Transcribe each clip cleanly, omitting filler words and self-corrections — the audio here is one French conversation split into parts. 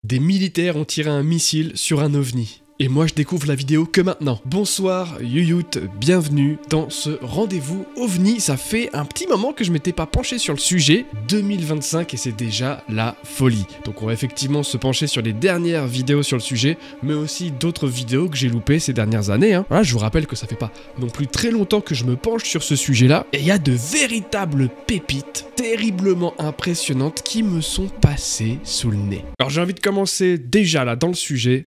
Des militaires ont tiré un missile sur un ovni. Et moi je découvre la vidéo que maintenant. Bonsoir Youyout, bienvenue dans ce rendez-vous OVNI. Ça fait un petit moment que je m'étais pas penché sur le sujet, 2025 et c'est déjà la folie. Donc on va effectivement se pencher sur les dernières vidéos sur le sujet, mais aussi d'autres vidéos que j'ai loupées ces dernières années. Voilà, je vous rappelle que ça fait pas non plus très longtemps que je me penche sur ce sujet-là, et il y a de véritables pépites terriblement impressionnantes qui me sont passées sous le nez. Alors j'ai envie de commencer déjà là dans le sujet.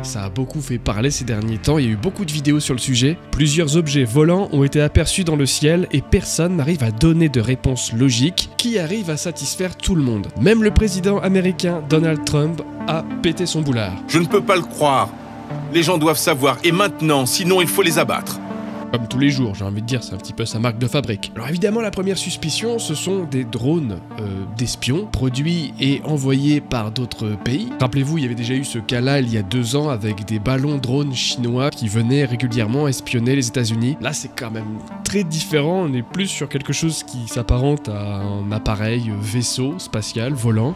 Ça a beaucoup fait parler ces derniers temps, il y a eu beaucoup de vidéos sur le sujet. Plusieurs objets volants ont été aperçus dans le ciel et personne n'arrive à donner de réponse logique qui arrive à satisfaire tout le monde. Même le président américain Donald Trump a pété son boulard. Je ne peux pas le croire. Les gens doivent savoir, et maintenant, sinon il faut les abattre. Comme tous les jours, j'ai envie de dire, c'est un petit peu sa marque de fabrique. Alors évidemment, la première suspicion, ce sont des drones d'espions, produits et envoyés par d'autres pays. Rappelez-vous, il y avait déjà eu ce cas-là il y a 2 ans avec des ballons drones chinois qui venaient régulièrement espionner les États-Unis. Là, c'est quand même très différent, on est plus sur quelque chose qui s'apparente à un appareil vaisseau spatial volant.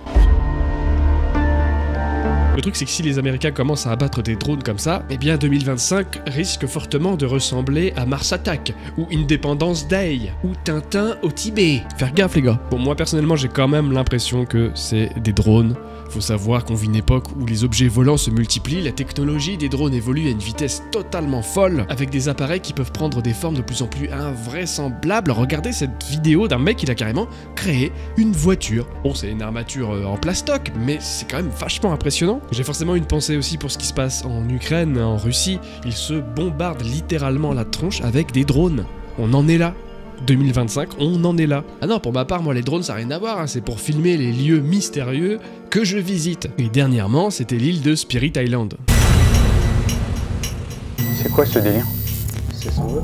Le truc c'est que si les Américains commencent à abattre des drones comme ça, eh bien 2025 risque fortement de ressembler à Mars Attack, ou Independence Day, ou Tintin au Tibet. Faire gaffe les gars. Bon, moi personnellement j'ai quand même l'impression que c'est des drones. Faut savoir qu'on vit une époque où les objets volants se multiplient, la technologie des drones évolue à une vitesse totalement folle, avec des appareils qui peuvent prendre des formes de plus en plus invraisemblables. Regardez cette vidéo d'un mec qui a carrément créé une voiture. Bon, c'est une armature en plastoc, mais c'est quand même vachement impressionnant. J'ai forcément une pensée aussi pour ce qui se passe en Ukraine, en Russie. Ils se bombardent littéralement la tronche avec des drones. On en est là. 2025, on en est là. Ah non, pour ma part, moi les drones ça n'a rien à voir, hein. C'est pour filmer les lieux mystérieux que je visite. Et dernièrement, c'était l'île de Spirit Island. C'est quoi ce délire? C'est son jeu.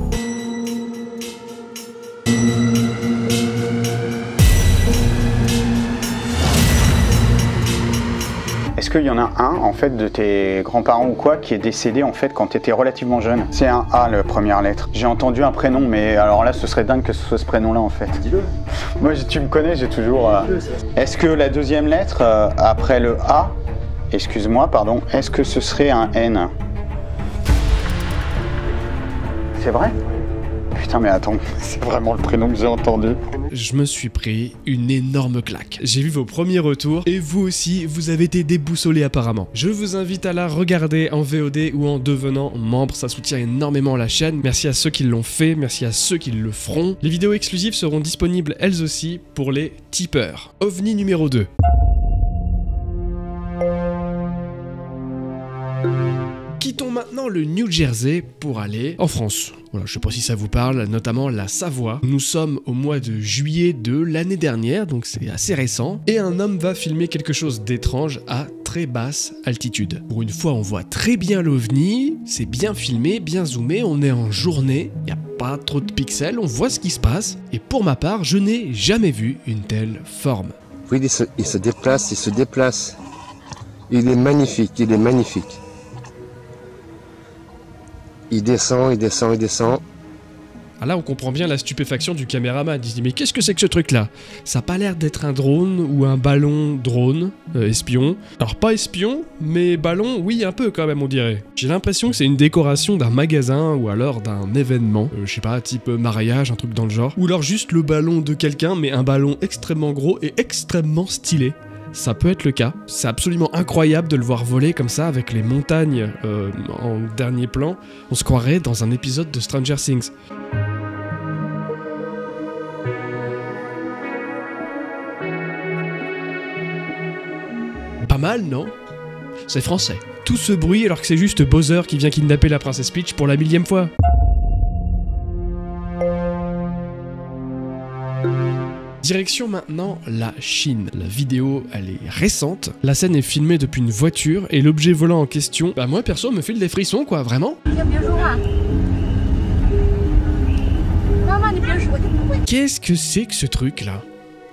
Est-ce qu'il y en a un, en fait, de tes grands-parents ou quoi, qui est décédé, en fait, quand tu étais relativement jeune? C'est un A, la première lettre. J'ai entendu un prénom, mais alors là, ce serait dingue que ce soit ce prénom-là, en fait. Dis-le. Moi, tu me connais, j'ai toujours... Est-ce que la deuxième lettre, après le A, excuse-moi, pardon, est-ce que ce serait un N? C'est vrai? Putain, mais attends, c'est vraiment le prénom que j'ai entendu. Je me suis pris une énorme claque. J'ai vu vos premiers retours et vous aussi, vous avez été déboussolés apparemment. Je vous invite à la regarder en VOD ou en devenant membre, ça soutient énormément la chaîne. Merci à ceux qui l'ont fait, merci à ceux qui le feront. Les vidéos exclusives seront disponibles elles aussi pour les tipeurs. OVNI numéro 2. Quittons maintenant le New Jersey pour aller en France. Voilà, je sais pas si ça vous parle, notamment la Savoie. Nous sommes au mois de juillet de l'année dernière, donc c'est assez récent. Et un homme va filmer quelque chose d'étrange à très basse altitude. Pour une fois, on voit très bien l'OVNI, c'est bien filmé, bien zoomé, on est en journée, il n'y a pas trop de pixels, on voit ce qui se passe. Et pour ma part, je n'ai jamais vu une telle forme. Oui, il se déplace, il se déplace. Il est magnifique, il est magnifique. Il descend, il descend, il descend. Ah là, on comprend bien la stupéfaction du caméraman. Il se dit, mais qu'est-ce que c'est que ce truc-là? Ça n'a pas l'air d'être un drone ou un ballon drone, espion. Alors pas espion, mais ballon, oui, un peu quand même, on dirait. J'ai l'impression que c'est une décoration d'un magasin ou alors d'un événement. Je sais pas, type mariage, un truc dans le genre. Ou alors juste le ballon de quelqu'un, mais un ballon extrêmement gros et extrêmement stylé. Ça peut être le cas. C'est absolument incroyable de le voir voler comme ça avec les montagnes en dernier plan. On se croirait dans un épisode de Stranger Things. Pas mal, non? C'est français. Tout ce bruit alors que c'est juste Bowser qui vient kidnapper la princesse Peach pour la 1000e fois. Direction maintenant la Chine. La vidéo, elle est récente. La scène est filmée depuis une voiture et l'objet volant en question, bah moi perso me file des frissons quoi, vraiment. Qu'est-ce que c'est que ce truc là?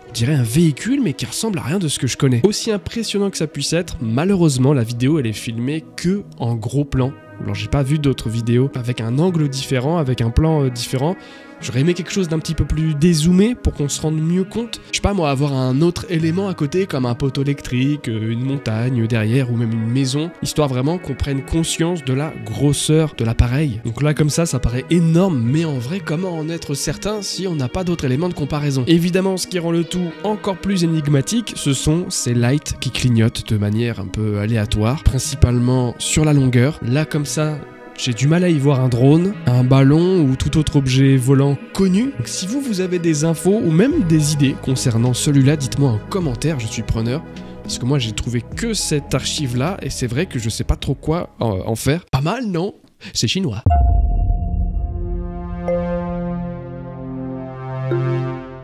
On dirait un véhicule mais qui ressemble à rien de ce que je connais. Aussi impressionnant que ça puisse être, malheureusement la vidéo elle est filmée que en gros plan. Alors j'ai pas vu d'autres vidéos avec un angle différent, avec un plan différent. J'aurais aimé quelque chose d'un petit peu plus dézoomé pour qu'on se rende mieux compte. Je sais pas moi, avoir un autre élément à côté comme un poteau électrique, une montagne derrière ou même une maison, histoire vraiment qu'on prenne conscience de la grosseur de l'appareil. Donc là comme ça paraît énorme, mais en vrai comment en être certain si on n'a pas d'autres éléments de comparaison? Évidemment, ce qui rend le tout encore plus énigmatique, ce sont ces lights qui clignotent de manière un peu aléatoire, principalement sur la longueur. Là comme ça, j'ai du mal à y voir un drone, un ballon ou tout autre objet volant connu. Donc si vous avez des infos ou même des idées concernant celui-là, dites-moi en commentaire, je suis preneur. Parce que moi j'ai trouvé que cette archive là et c'est vrai que je sais pas trop quoi en faire. Pas mal, non? C'est chinois.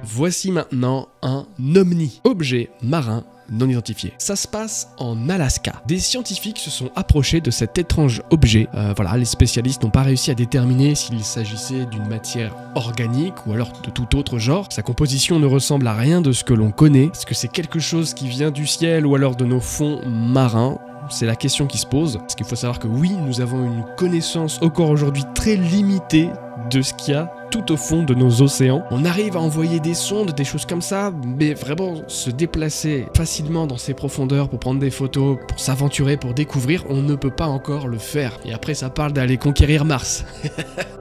Voici maintenant un OVNI, objet marin non identifié. Ça se passe en Alaska. Des scientifiques se sont approchés de cet étrange objet. Voilà, les spécialistes n'ont pas réussi à déterminer s'il s'agissait d'une matière organique ou alors de tout autre genre. Sa composition ne ressemble à rien de ce que l'on connaît. Est-ce que c'est quelque chose qui vient du ciel ou alors de nos fonds marins ? C'est la question qui se pose. Parce qu'il faut savoir que oui, nous avons une connaissance encore aujourd'hui très limitée de ce qu'il y a tout au fond de nos océans. On arrive à envoyer des sondes, des choses comme ça, mais vraiment se déplacer facilement dans ces profondeurs pour prendre des photos, pour s'aventurer, pour découvrir, on ne peut pas encore le faire. Et après ça parle d'aller conquérir Mars.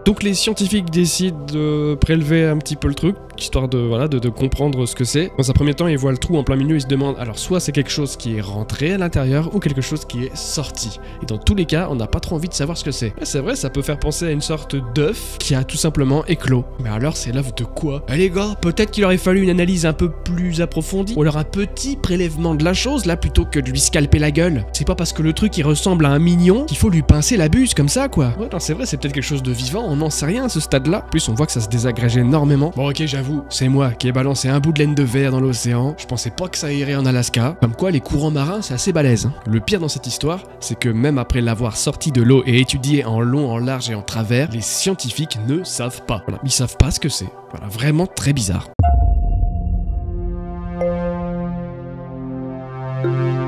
Donc les scientifiques décident de prélever un petit peu le truc, histoire de comprendre ce que c'est. Dans un premier temps, ils voient le trou en plein milieu, ils se demandent, alors soit c'est quelque chose qui est rentré à l'intérieur, ou quelque chose qui est sorti. Et dans tous les cas, on n'a pas trop envie de savoir ce que c'est. Et c'est vrai, ça peut faire penser à une sorte d'œuf qui a tout simplement éclos. Mais alors c'est l'œuf de quoi? Eh les gars, peut-être qu'il aurait fallu une analyse un peu plus approfondie, ou alors un petit prélèvement de la chose, là, plutôt que de lui scalper la gueule. C'est pas parce que le truc il ressemble à un mignon qu'il faut lui pincer la buse comme ça, quoi. Ouais, non, c'est vrai, c'est peut-être quelque chose de vivant, on n'en sait rien à ce stade-là. En plus, on voit que ça se désagrège énormément. Bon, ok, j'avoue, c'est moi qui ai balancé un bout de laine de verre dans l'océan. Je pensais pas que ça irait en Alaska. Comme quoi, les courants marins, c'est assez balèze. Hein. Le pire dans cette histoire, c'est que même après l'avoir sorti de l'eau et étudié en long, en large et en travers, les scientifiques ne savent pas. Voilà, ils savent pas ce que c'est. Voilà, vraiment très bizarre.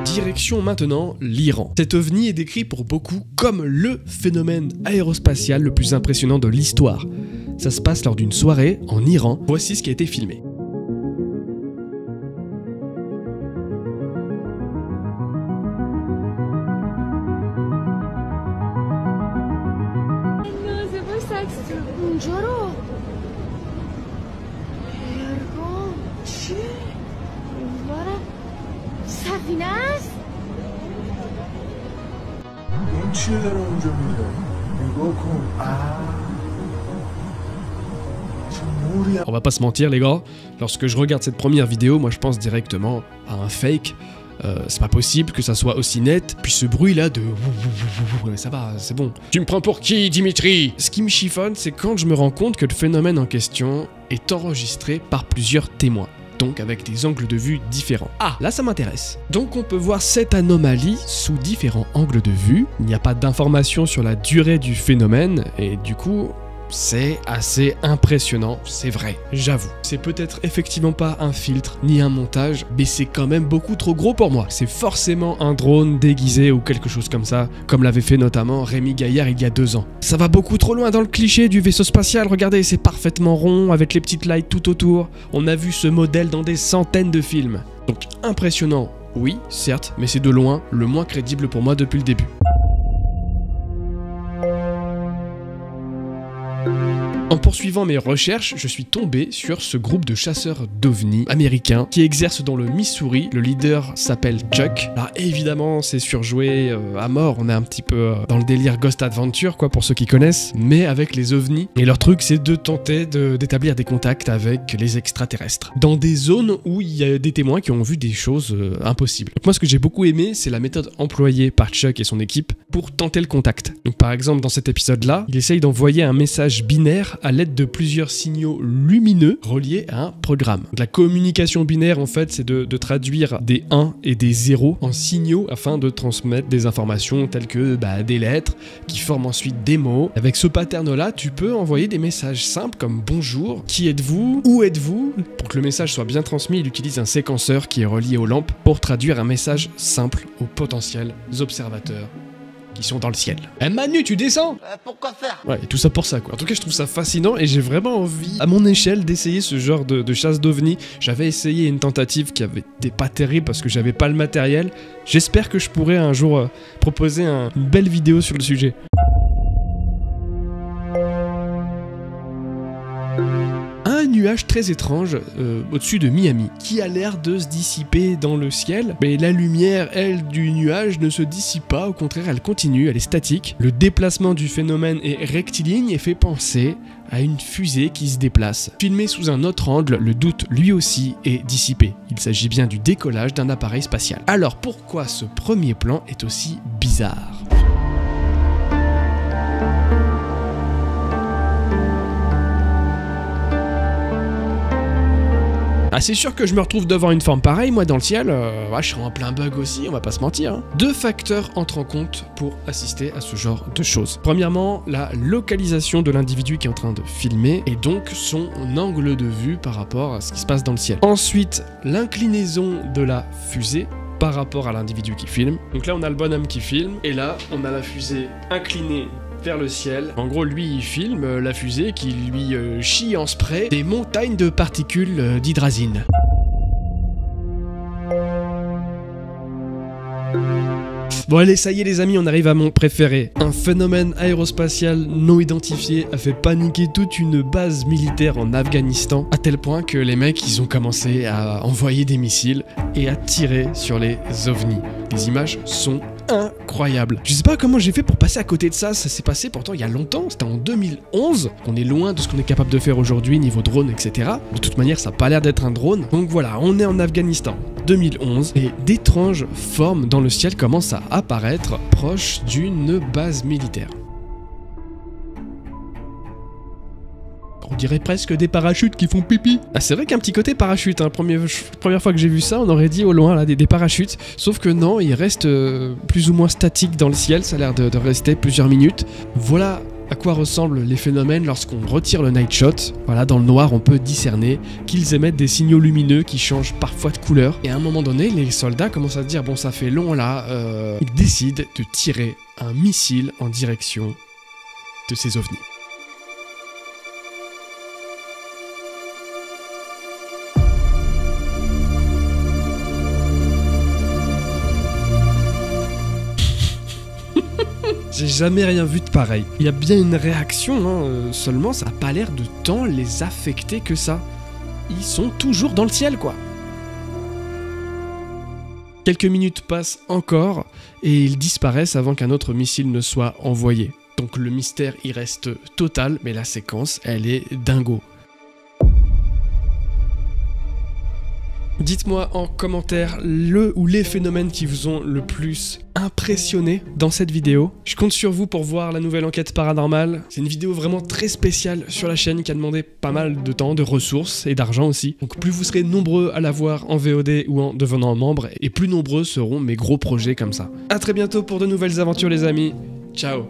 Direction maintenant l'Iran. Cet ovni est décrit pour beaucoup comme le phénomène aérospatial le plus impressionnant de l'histoire. Ça se passe lors d'une soirée en Iran. Voici ce qui a été filmé. On va pas se mentir les gars, lorsque je regarde cette première vidéo, moi je pense directement à un fake. C'est pas possible que ça soit aussi net, puis ce bruit là de... Ça va, c'est bon. Tu me prends pour qui, Dimitri? Ce qui me chiffonne, c'est quand je me rends compte que le phénomène en question est enregistré par plusieurs témoins. Donc avec des angles de vue différents. Ah, là ça m'intéresse. Donc on peut voir cette anomalie sous différents angles de vue. Il n'y a pas d'informations sur la durée du phénomène, et du coup... c'est assez impressionnant, c'est vrai, j'avoue. C'est peut-être effectivement pas un filtre ni un montage, mais c'est quand même beaucoup trop gros pour moi. C'est forcément un drone déguisé ou quelque chose comme ça, comme l'avait fait notamment Rémi Gaillard il y a 2 ans. Ça va beaucoup trop loin dans le cliché du vaisseau spatial, regardez, c'est parfaitement rond, avec les petites lights tout autour. On a vu ce modèle dans des centaines de films. Donc impressionnant, oui, certes, mais c'est de loin le moins crédible pour moi depuis le début. En poursuivant mes recherches, je suis tombé sur ce groupe de chasseurs d'ovnis américains qui exercent dans le Missouri. Le leader s'appelle Chuck. Alors évidemment, c'est surjoué à mort. On est un petit peu dans le délire Ghost Adventure, quoi, pour ceux qui connaissent, mais avec les ovnis. Et leur truc, c'est de tenter d'établir des contacts avec les extraterrestres. Dans des zones où il y a des témoins qui ont vu des choses impossibles. Donc moi, ce que j'ai beaucoup aimé, c'est la méthode employée par Chuck et son équipe pour tenter le contact. Donc par exemple, dans cet épisode-là, il essaye d'envoyer un message binaire à l'aide de plusieurs signaux lumineux reliés à un programme. Donc, la communication binaire, en fait, c'est de traduire des 1 et des 0 en signaux afin de transmettre des informations telles que des lettres qui forment ensuite des mots. Avec ce pattern-là, tu peux envoyer des messages simples comme « Bonjour »,« Qui êtes-vous »,« Où êtes-vous ». Pour que le message soit bien transmis, il utilise un séquenceur qui est relié aux lampes pour traduire un message simple aux potentiels observateurs qui sont dans le ciel. Eh Manu, tu descends? Pourquoi faire? Ouais, et tout ça pour ça, quoi. En tout cas, je trouve ça fascinant et j'ai vraiment envie, à mon échelle, d'essayer ce genre de chasse d'ovnis. J'avais essayé une tentative qui avait été pas terrible parce que j'avais pas le matériel. J'espère que je pourrai un jour proposer une belle vidéo sur le sujet. Un nuage très étrange au-dessus de Miami qui a l'air de se dissiper dans le ciel, mais la lumière, elle, du nuage ne se dissipe pas, au contraire elle continue, elle est statique. Le déplacement du phénomène est rectiligne et fait penser à une fusée qui se déplace. Filmé sous un autre angle, le doute lui aussi est dissipé. Il s'agit bien du décollage d'un appareil spatial. Alors pourquoi ce premier plan est aussi bizarre ? Ah, c'est sûr que je me retrouve devant une forme pareille, moi dans le ciel, ouais, je serai en plein bug aussi, on va pas se mentir. Hein. Deux facteurs entrent en compte pour assister à ce genre de choses. Premièrement, la localisation de l'individu qui est en train de filmer, et donc son angle de vue par rapport à ce qui se passe dans le ciel. Ensuite, l'inclinaison de la fusée par rapport à l'individu qui filme. Donc là, on a le bonhomme qui filme, et là, on a la fusée inclinée vers le ciel. En gros, lui, il filme la fusée qui lui chie en spray des montagnes de particules d'hydrazine. Bon allez, ça y est les amis, on arrive à mon préféré. Un phénomène aérospatial non identifié a fait paniquer toute une base militaire en Afghanistan, à tel point que les mecs, ils ont commencé à envoyer des missiles et à tirer sur les ovnis. Les images sont incroyables. Je sais pas comment j'ai fait pour passer à côté de ça, ça s'est passé pourtant il y a longtemps, c'était en 2011. On est loin de ce qu'on est capable de faire aujourd'hui niveau drone, etc. De toute manière, ça a pas l'air d'être un drone. Donc voilà, on est en Afghanistan, 2011, et d'étranges formes dans le ciel commencent à apparaître proche d'une base militaire. On dirait presque des parachutes qui font pipi. Ah, c'est vrai qu'un petit côté parachute, hein. Première fois que j'ai vu ça, on aurait dit au loin là des parachutes. Sauf que non, ils restent plus ou moins statiques dans le ciel, ça a l'air de rester plusieurs minutes. Voilà à quoi ressemblent les phénomènes lorsqu'on retire le night shot. Voilà, dans le noir, on peut discerner qu'ils émettent des signaux lumineux qui changent parfois de couleur. Et à un moment donné, les soldats commencent à se dire, bon ça fait long là, ils décident de tirer un missile en direction de ces ovnis. J'ai jamais rien vu de pareil. Il y a bien une réaction, hein, seulement ça n'a pas l'air de tant les affecter que ça. Ils sont toujours dans le ciel, quoi. Quelques minutes passent encore, et ils disparaissent avant qu'un autre missile ne soit envoyé. Donc le mystère y reste total, mais la séquence, elle est dingo. Dites-moi en commentaire le ou les phénomènes qui vous ont le plus impressionné dans cette vidéo. Je compte sur vous pour voir la nouvelle enquête paranormale. C'est une vidéo vraiment très spéciale sur la chaîne qui a demandé pas mal de temps, de ressources et d'argent aussi. Donc plus vous serez nombreux à la voir en VOD ou en devenant membre, et plus nombreux seront mes gros projets comme ça. A très bientôt pour de nouvelles aventures les amis. Ciao.